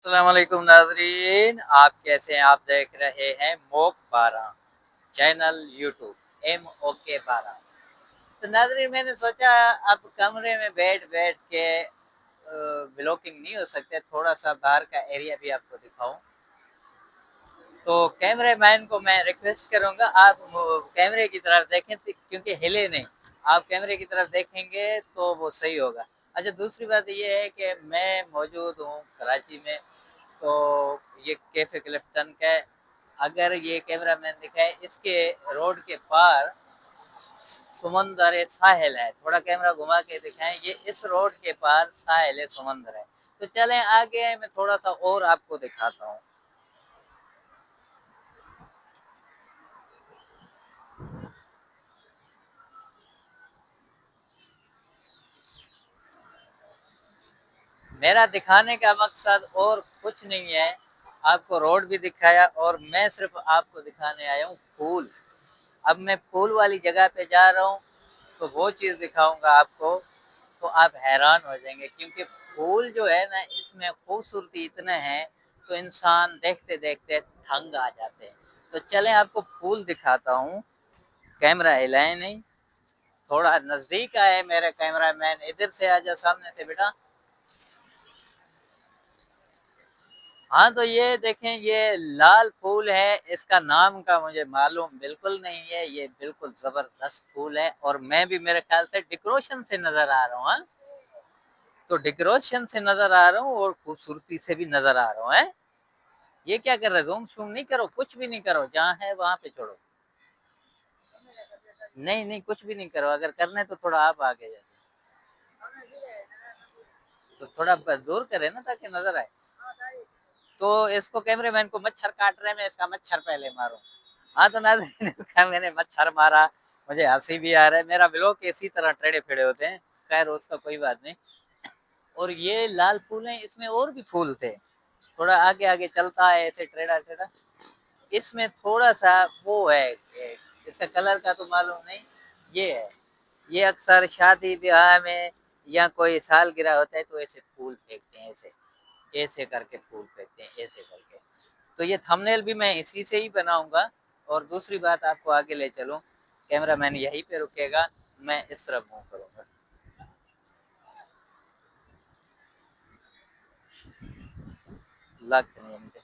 अस्सलामुअलैकुम नाज़रीन, आप कैसे हैं? आप देख रहे हैं मोक 12 चैनल यूट्यूब MOK 12। तो नाज़रीन मैंने सोचा अब कमरे में बैठ-बैठ के व्लॉगिंग नहीं हो सकते, थोड़ा-सा बाहर का एरिया भी आपको दिखाऊँ। तो कैमरामैन को मैं रिक्वेस्ट करूँगा आप कैमरे की तरफ देखें क्योंकि हिले नहीं। आप कैमरे की तरफ देखेंगे तो वो सही होगा। अच्छा दूसरी बात ये है कि मैं मौजूद हूँ कराची में, तो ये कैफ़े क्लिफ्टन का है। अगर ये कैमरामैन दिखाए इसके रोड के पार समुंदर है, साहिल है। थोड़ा कैमरा घुमा के दिखाएँ, ये इस रोड के पार साहिल है, समुंदर है। तो चलें आगे मैं थोड़ा-सा और आपको दिखाता हूँ। मेरा दिखाने का मकसद और कुछ नहीं है, आपको रोड भी दिखाया और मैं सिर्फ़ आपको दिखाने आया हूँ फूल। अब मैं फूल वाली जगह पे जा रहा हूँ, तो वो चीज़ दिखाऊँगा आपको, तो आप हैरान हो जाएँगे क्योंकि फूल जो है ना, इसमें खूबसूरती इतना है, तो इंसान देखते-देखते दंग आ जाते हैं। तो चलें आपको फूल दिखाता हूँ, कैमरा हिलाएँ नहीं, थोड़ा नज़दीक आए मेरे कैमरामैन, इधर से आजा सामने से बेटा। हाँ, तो ये देखें ये लाल फूल है, इसका नाम का मुझे मालूम बिल्कुल नहीं है, ये बिल्कुल ज़बरदस्त फूल है और मैं भी मेरे ख़्याल से डेकोरेशन से नज़र आ रहा हूँ, हाँ? तो डेकोरेशन से नज़र आ रहा हूँ और खूबसूरती से भी नज़र आ रहा हूँ, हैं? ये क्या कर रहे हो? ज़ूम-शूम नहीं करो, कुछ भी नहीं करो, जहाँ है वहाँ पे छोड़ो। नहीं, नहीं, कुछ भी नहीं करो, अगर करना है तो थोड़ा आप आगे जाइए। तो थोड़ा ब दूर करें ना ताकि नज़र आए। तो इसको कैमरामैन को मच्छर काट रहे हैं, मैं इसका मच्छर पहले मारूँ। हाँ, तो नाज़रीन इसका मैंने मच्छर मारा, मुझे हँसी भी आ रहा है, मेरा व्लॉग इसी तरह टेढ़े-मेढ़े होते हैं, खैर उसका कोई बात नहीं। और ये लाल फूल हैं, इसमें और भी फूल थे, थोड़ा आगे-आगे चलता है ऐसे टेढ़ा-टेढ़ा, इसमें थोड़ा-सा वो है इसका कलर का तो मालूम नहीं, ये है, ये अक्सर शादी-ब्याह में या कोई सालगिरह होता है तो ऐसे फूल फेंकते हैं ऐसे, ऐसे करके फूल फेंकते हैं, ऐसे करके। तो ये थंबनेल भी मैं इसी से ही बनाऊँगा और दूसरी बात आपको आगे ले चलूँ, कैमरामैन यहीं पे रुकेगा, मैं इस तरफ मूव करूँगा। लग नहीं